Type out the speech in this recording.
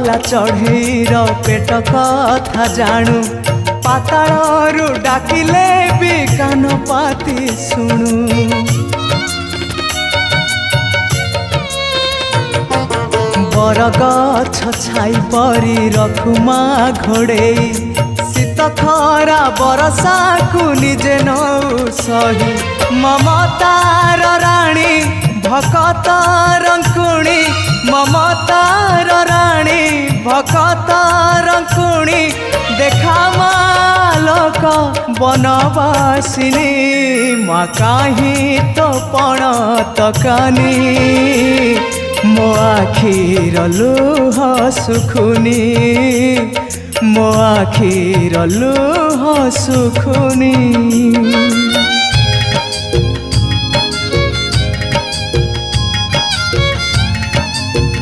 गला चढ़ीर पेट कथा जाणु पाताळरू डाकिले भी कान पाती शुणु बरगछ छाई परी रखुमा घोड़े शीत खरा बरसा को निजे नौ सही ममतार राणी भकत रंकुणी ममतार राणी भकत रंकुणी देखा मालक बनवासिनी माँ काहीं तो पण तकानी मो आखिर लुह सुखुनी मो आखिर लुह सुखुनी।